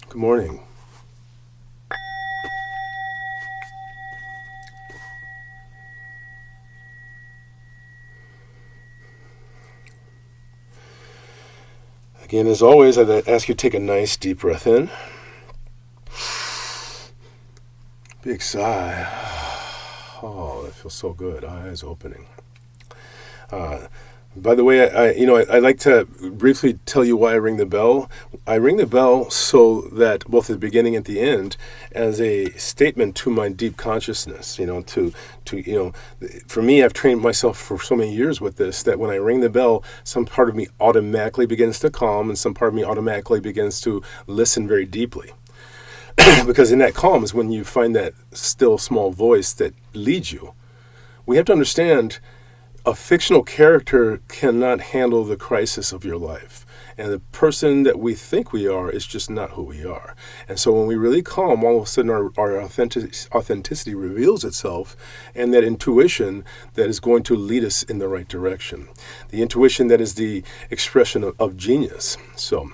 Good morning. Again, as always, I'd ask you to take a nice deep breath in. Big sigh. Oh, that feels so good. Eyes opening. Uh, by the way, I like to briefly tell you why I ring the bell. I ring the bell so that both at the beginning and the end, as a statement to my deep consciousness. For me, I've trained myself for so many years with this that when I ring the bell, some part of me automatically begins to calm, and some part of me automatically begins to listen very deeply. Because in that calm is when you find that still small voice that leads you. We have to understand a fictional character cannot handle the crisis of your life. And the person that we think we are is just not who we are. And so when we really calm, all of a sudden our authenticity reveals itself, and that intuition that is going to lead us in the right direction. The intuition that is the expression of genius. So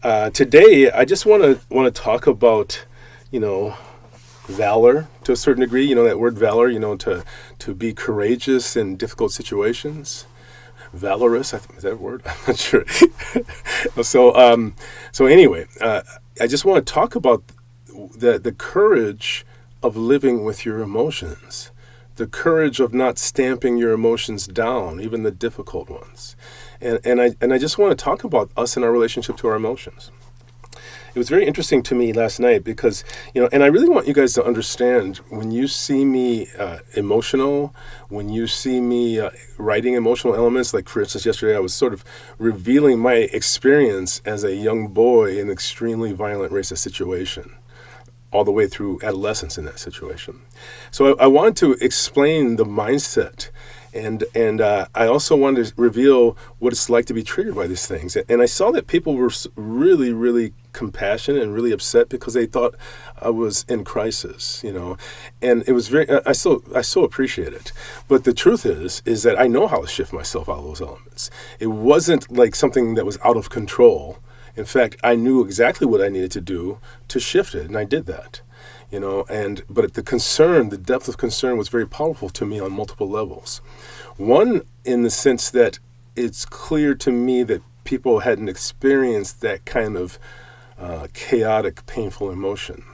today I just want to talk about, valor to a certain degree. That word valor, to be courageous in difficult situations. Valorous, is that a word? I'm not sure. So anyway, I just want to talk about the courage of living with your emotions, the courage of not stamping your emotions down, even the difficult ones. And I just want to talk about us and our relationship to our emotions. It was very interesting to me last night because, and I really want you guys to understand, when you see me emotional, when you see me writing emotional elements, like for instance, yesterday I was sort of revealing my experience as a young boy in an extremely violent racist situation, all the way through adolescence in that situation. So I wanted to explain the mindset. And I also wanted to reveal what it's like to be triggered by these things. And I saw that people were really, really compassionate and really upset because they thought I was in crisis, And it was I so appreciate it. But the truth is that I know how to shift myself out of those elements. It wasn't like something that was out of control. In fact, I knew exactly what I needed to do to shift it, and I did that. But the depth of concern was very powerful to me on multiple levels. One, in the sense that it's clear to me that people hadn't experienced that kind of chaotic, painful emotion.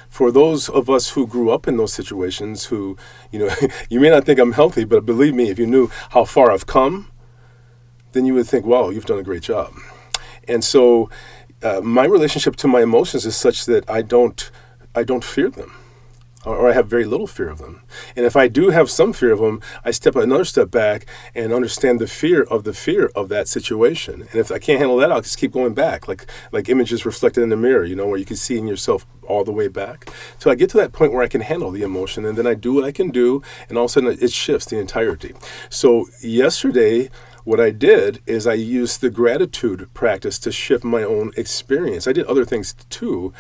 For those of us who grew up in those situations, who, you may not think I'm healthy, but believe me, if you knew how far I've come, then you would think, wow, you've done a great job. And so my relationship to my emotions is such that I don't fear them, or I have very little fear of them. And if I do have some fear of them, I step another step back and understand the fear of that situation. And if I can't handle that, I'll just keep going back, like images reflected in the mirror, where you can see in yourself all the way back. So I get to that point where I can handle the emotion, and then I do what I can do, and all of a sudden it shifts the entirety. So yesterday, what I did is I used the gratitude practice to shift my own experience. I did other things too,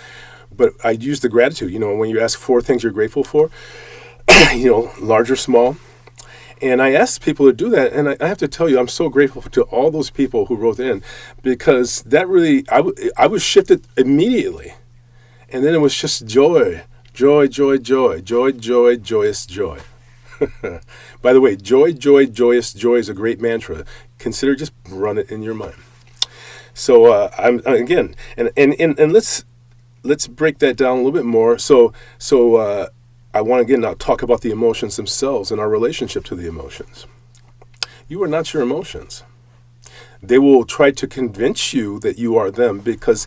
but I use the gratitude, when you ask 4 things you're grateful for, large or small. And I asked people to do that, and I have to tell you, I'm so grateful to all those people who wrote in, because that really, I was shifted immediately. And then it was just joy, joy, joy, joy, joy, joy, joyous joy. By the way, joy, joy, joyous joy is a great mantra. Consider just run it in your mind. So I'm again, and let's break that down a little bit more. So I want to again now talk about the emotions themselves and our relationship to the emotions. You are not your emotions. They will try to convince you that you are them, because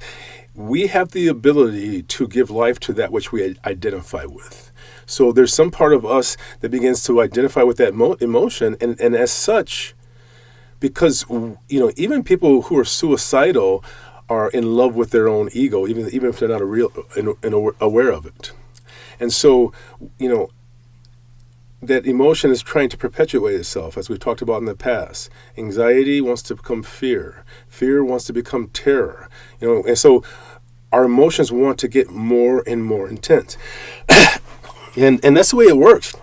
we have the ability to give life to that which we identify with. So there's some part of us that begins to identify with that emotion, and as such, because even people who are suicidal are in love with their own ego, even if they're not aware of it. And so, that emotion is trying to perpetuate itself, as we've talked about in the past. Anxiety wants to become fear. Fear wants to become terror. And so our emotions want to get more and more intense. and that's the way it works.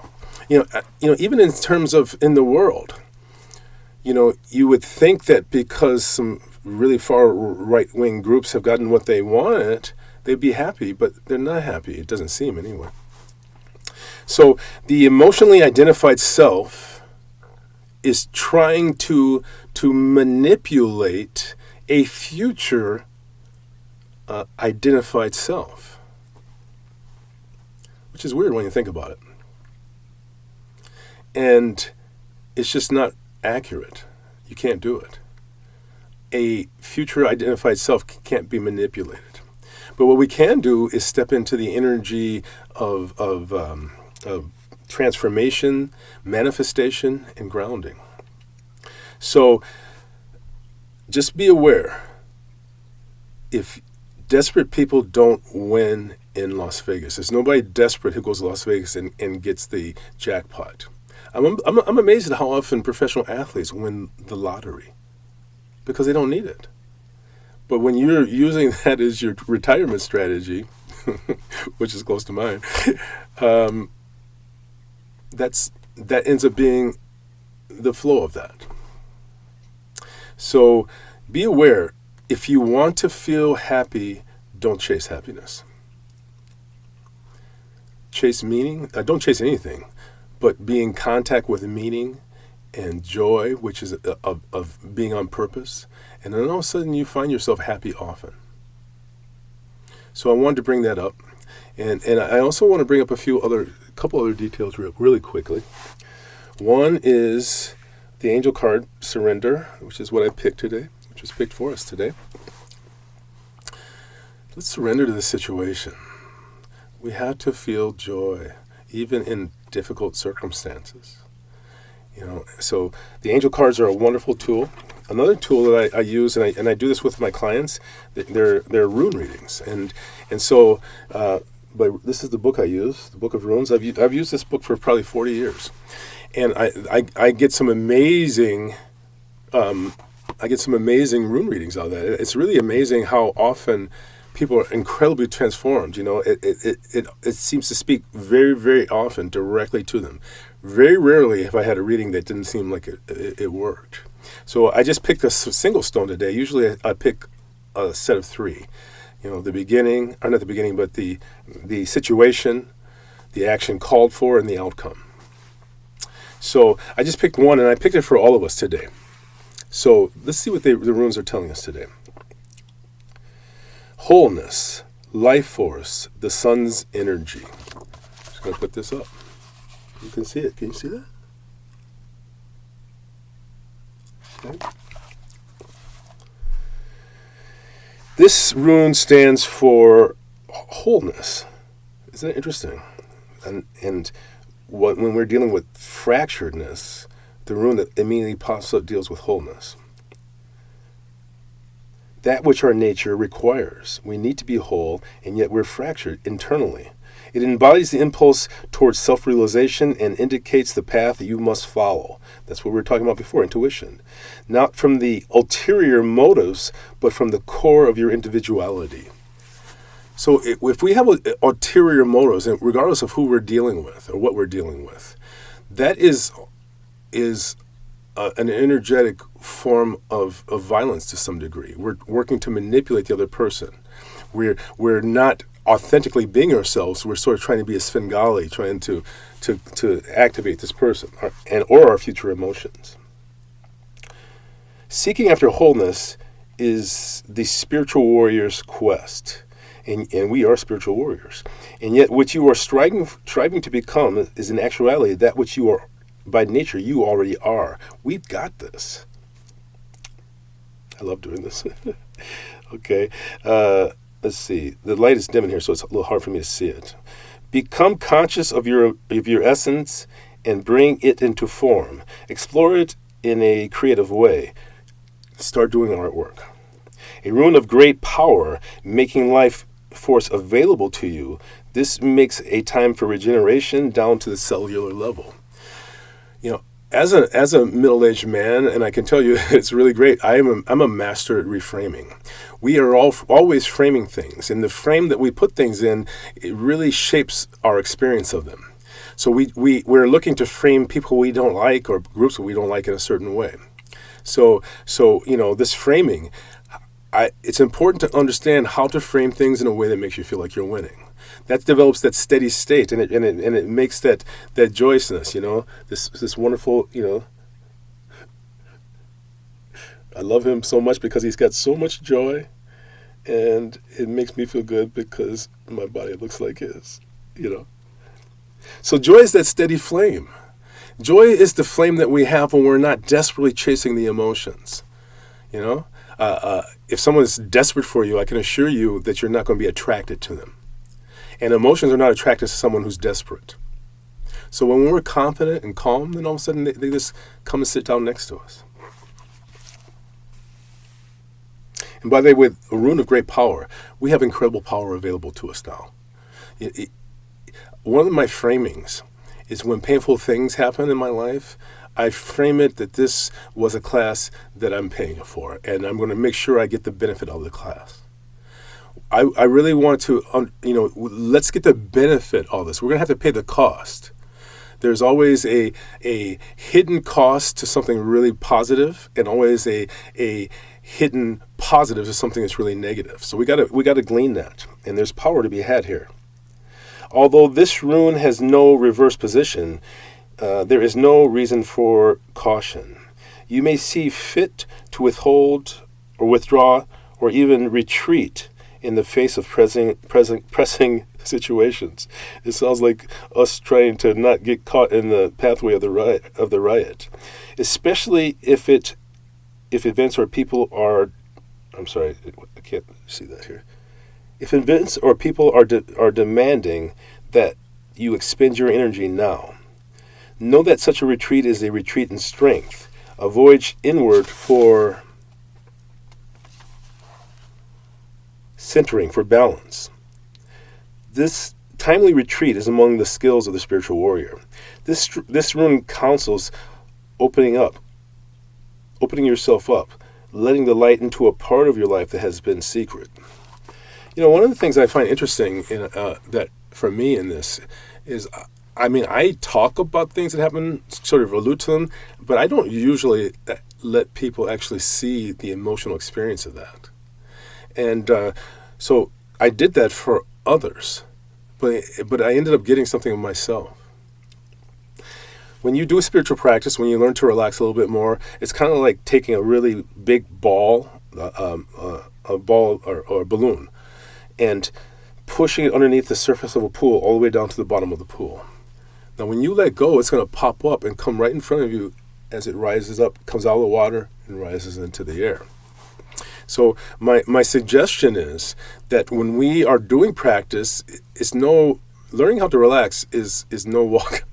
Even in terms of in the world, you would think that because some really far right-wing groups have gotten what they want, they'd be happy, but they're not happy. It doesn't seem anyway. So the emotionally identified self is trying to manipulate a future identified self, which is weird when you think about it. And it's just not accurate. You can't do it. A future identified self can't be manipulated. But what we can do is step into the energy of transformation, manifestation, and grounding. So just be aware, if desperate people don't win in Las Vegas, there's nobody desperate who goes to Las Vegas and gets the jackpot. I'm amazed at how often professional athletes win the lottery because they don't need it. But when you're using that as your retirement strategy, which is close to mine, that ends up being the flow of that. So be aware, if you want to feel happy, don't chase happiness. Chase meaning. Don't chase anything, but be in contact with meaning and joy, which is of being on purpose. And then all of a sudden you find yourself happy often. So I wanted to bring that up. And I also want to bring up a couple other details really quickly. One is the angel card, surrender, which is what I picked today, which was picked for us today. Let's surrender to the situation. We have to feel joy, even in difficult circumstances. So the angel cards are a wonderful tool. Another tool that I use, and I do this with my clients, they're rune readings. And so, but this is the book I use, the Book of Runes. I've used this book for probably 40 years. And I get some amazing rune readings out of that. It's really amazing how often people are incredibly transformed. It seems to speak very, very often directly to them. Very rarely have I had a reading that didn't seem like it worked. So I just picked a single stone today. Usually I pick a set of 3. The beginning, or not the beginning, but the situation, the action called for, and the outcome. So I just picked one, and I picked it for all of us today. So let's see what the runes are telling us today. Wholeness, life force, the sun's energy. I'm just going to put this up. You can see it. Can you see that? Okay. This rune stands for wholeness. Isn't it interesting? And when we're dealing with fracturedness, the rune that immediately pops up deals with wholeness. That which our nature requires. We need to be whole, and yet we're fractured internally. It embodies the impulse towards self-realization and indicates the path that you must follow. That's what we were talking about before, intuition. Not from the ulterior motives, but from the core of your individuality. So if we have ulterior motives, and regardless of who we're dealing with or what we're dealing with, that is an energetic form of violence to some degree. We're working to manipulate the other person. We're not authentically being ourselves. We're sort of trying to be a Svengali, trying to activate this person or our future emotions. Seeking after wholeness is the spiritual warrior's quest. And we are spiritual warriors. And yet what you are striving to become is in actuality that which you are, by nature, you already are. We've got this. I love doing this. Okay. Let's see. The light is dim in here, so it's a little hard for me to see it. Become conscious of your essence and bring it into form. Explore it in a creative way. Start doing artwork. A rune of great power, making life force available to you. This makes a time for regeneration down to the cellular level. As a middle-aged man, and I can tell you it's really great, I'm a master at reframing. We are always framing things, and the frame that we put things in, it really shapes our experience of them. So we're looking to frame people we don't like or groups that we don't like in a certain way. So this framing, it's important to understand how to frame things in a way that makes you feel like you're winning. That develops that steady state, and it makes that joyousness. This wonderful. I love him so much because he's got so much joy, and it makes me feel good because my body looks like his. So joy is that steady flame. Joy is the flame that we have when we're not desperately chasing the emotions. If someone's desperate for you, I can assure you that you're not going to be attracted to them. And emotions are not attracted to someone who's desperate. So when we're confident and calm, then all of a sudden they just come and sit down next to us. And by the way, with a rune of great power, we have incredible power available to us now. One of my framings is when painful things happen in my life, I frame it that this was a class that I'm paying for, and I'm going to make sure I get the benefit of the class. I really want to, let's get the benefit of this. We're going to have to pay the cost. There's always a hidden cost to something really positive, and always a hidden positive to something that's really negative. So we got to glean that, and there's power to be had here. Although this rune has no reverse position, there is no reason for caution. You may see fit to withhold or withdraw or even retreat in the face of pressing situations. It sounds like us trying to not get caught in the pathway of the riot, especially if events or people are. I'm sorry, I can't see that here. If events or people are demanding that you expend your energy now, know that such a retreat is a retreat in strength, a voyage inward for centering, for balance. This timely retreat is among the skills of the spiritual warrior. This rune counsels opening yourself up, letting the light into a part of your life that has been secret. One of the things I find interesting that for me in this is, I talk about things that happen, sort of allude to them, but I don't usually let people actually see the emotional experience of that. And so I did that for others, but I ended up getting something of myself. When you do a spiritual practice, when you learn to relax a little bit more, it's kind of like taking a really big ball, a ball or a balloon, and pushing it underneath the surface of a pool all the way down to the bottom of the pool. Now, when you let go, it's going to pop up and come right in front of you as it rises up, comes out of the water, and rises into the air. So my suggestion is that when we are doing practice, learning how to relax is no walk,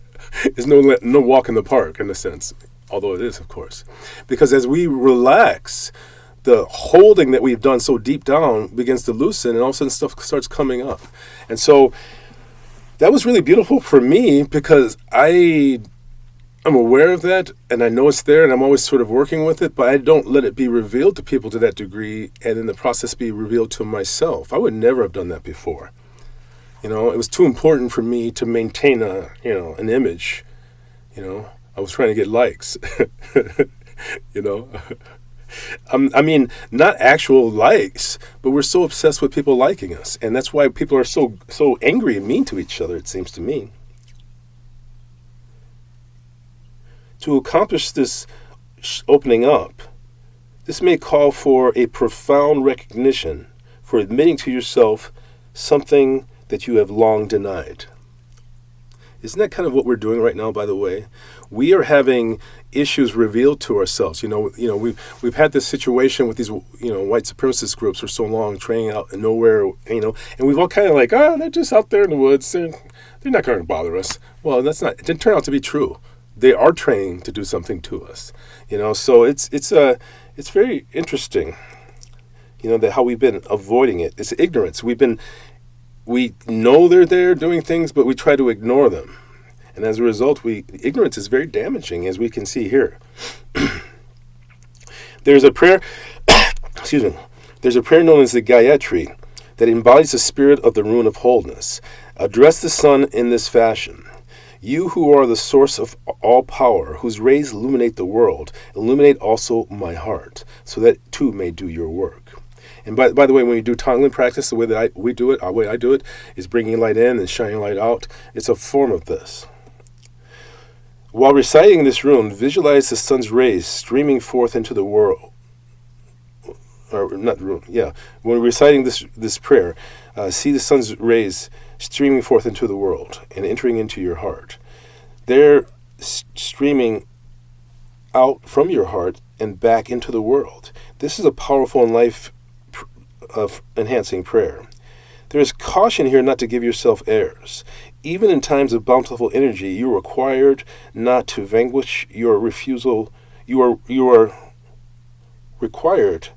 no walk in the park in a sense, although it is, of course, because as we relax, the holding that we've done so deep down begins to loosen, and all of a sudden stuff starts coming up. And so that was really beautiful for me because I'm aware of that, and I know it's there, and I'm always sort of working with it, but I don't let it be revealed to people to that degree, and in the process be revealed to myself. I would never have done that before. It was too important for me to maintain an image. I was trying to get likes. Not actual likes, but we're so obsessed with people liking us, and that's why people are so angry and mean to each other, it seems to me. To accomplish this opening up, this may call for a profound recognition for admitting to yourself something that you have long denied. Isn't that kind of what we're doing right now, by the way? We are having issues revealed to ourselves. We've had this situation with these, white supremacist groups for so long, training out in nowhere, and we've all kind of like, they're just out there in the woods. They're not going to bother us. Well, it didn't turn out to be true. They are training to do something to us, So it's very interesting, that how we've been avoiding it. It's ignorance. We know they're there doing things, but we try to ignore them. And as a result, ignorance is very damaging, as we can see here. There's a prayer, there's a prayer known as the Gayatri that embodies the spirit of the rune of wholeness. Address the sun in this fashion. You who are the source of all power, whose rays illuminate the world, illuminate also my heart, so that too may do your work. And by the way, when you do Tonglen practice, the way that I do it is bringing light in and shining light out. It's a form of this. While reciting this rune, visualize the sun's rays streaming forth into the world. Or not rune, yeah. When reciting this prayer, see the sun's rays streaming forth into the world and entering into your heart. They're streaming out from your heart and back into the world. This is a powerful and life-enhancing prayer. There is caution here not to give yourself airs. Even in times of bountiful energy, you are required not to vanquish your refusal. You are required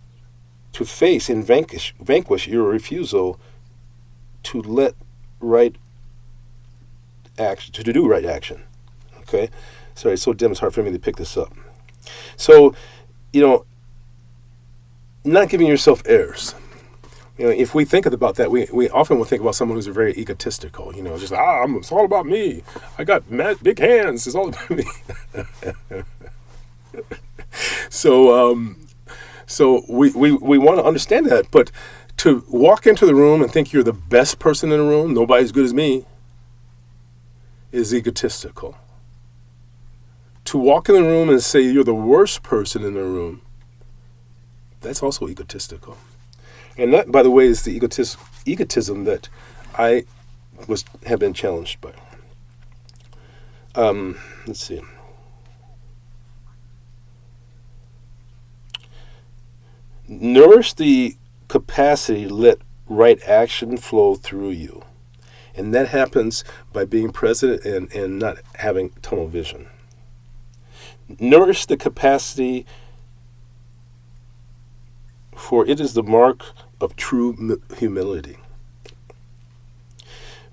to face and vanquish your refusal to let right action, to do right action. Okay? Sorry, it's so dim, it's hard for me to pick this up. So, not giving yourself airs. If we think about that, we often will think about someone who's very egotistical. Just it's all about me. I got big hands. It's all about me. So we want to understand that, but to walk into the room and think you're the best person in the room, nobody's good as me, is egotistical. To walk in the room and say you're the worst person in the room, that's also egotistical. And that, by the way, is the egotism that I have been challenged by. Let's see. Nourish the capacity to let right action flow through you. And that happens by being present and not having tunnel vision. Nourish the capacity, for it is the mark of true humility.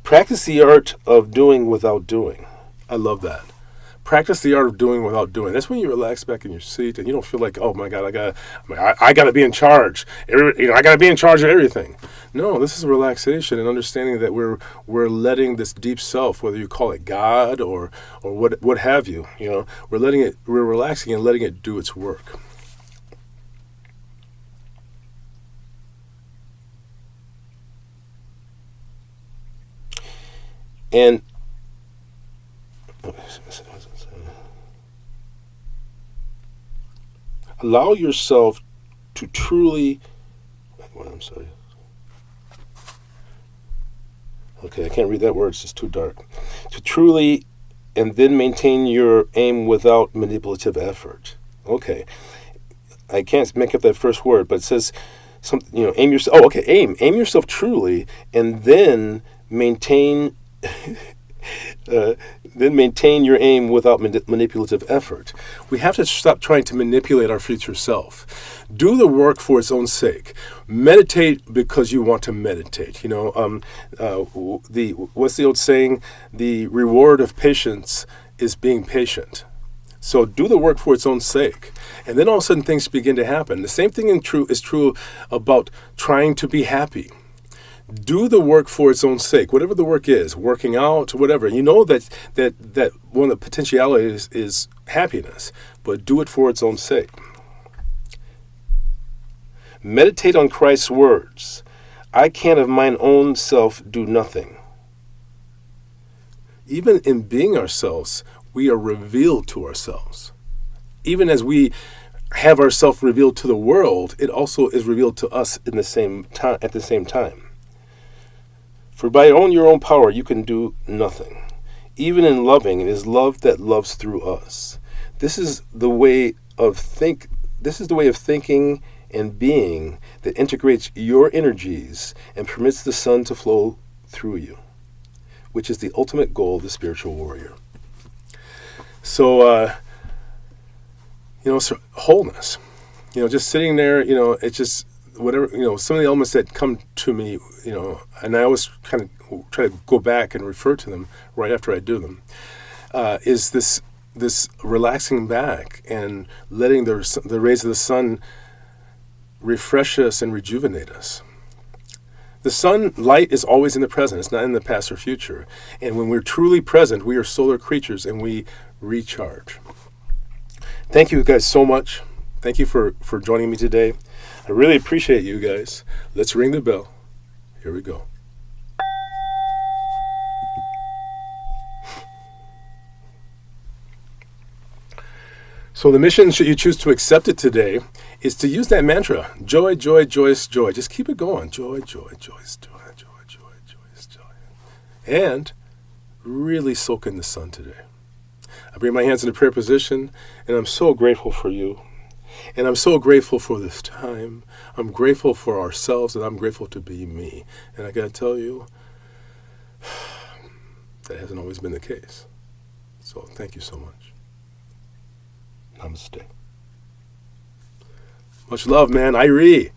Practice the art of doing without doing. I love that. Practice the art of doing without doing. That's when you relax back in your seat and you don't feel like, oh my God, I got to be in charge. I got to be in charge of everything. No, this is a relaxation and understanding that we're letting this deep self, whether you call it God or what have you, we're relaxing and letting it do its work. And allow yourself to truly, I'm sorry. Okay, I can't read that word, it's just too dark. To truly, and then maintain your aim without manipulative effort. Okay, I can't make up that first word, but it says, aim yourself, aim yourself truly, and then maintain your aim without manipulative effort. We have to stop trying to manipulate our future self. Do the work for its own sake. Meditate because you want to meditate. What's the old saying? The reward of patience is being patient. So do the work for its own sake. And then all of a sudden things begin to happen. The same thing is true about trying to be happy. Do the work for its own sake, whatever the work is, working out, whatever. You know that one of the potentialities is happiness, but do it for its own sake. Meditate on Christ's words. I can of mine own self do nothing. Even in being ourselves, we are revealed to ourselves. Even as we have ourselves revealed to the world, it also is revealed to us at the same time. For by your own power you can do nothing. Even in loving, it is love that loves through us. This is the way of thinking and being that integrates your energies and permits the sun to flow through you, which is the ultimate goal of the spiritual warrior. So, so wholeness. Just sitting there, it's just whatever, some of the elements that come to me, and I always kind of try to go back and refer to them right after I do them, is this relaxing back and letting the rays of the sun refresh us and rejuvenate us. The sunlight is always in the present. It's not in the past or future. And when we're truly present, we are solar creatures and we recharge. Thank you guys so much. Thank you for joining me today. I really appreciate you guys. Let's ring the bell. Here we go. So the mission, should you choose to accept it today, is to use that mantra. Joy, joy, joyous, joy. Just keep it going. Joy, joy, joyous, joy, joy, joy, joyous, joy. And really soak in the sun today. I bring my hands in a prayer position, and I'm so grateful for you. And I'm so grateful for this time. I'm grateful for ourselves, and I'm grateful to be me. And I got to tell you, that hasn't always been the case. So thank you so much. Namaste. Much love, man. Irie.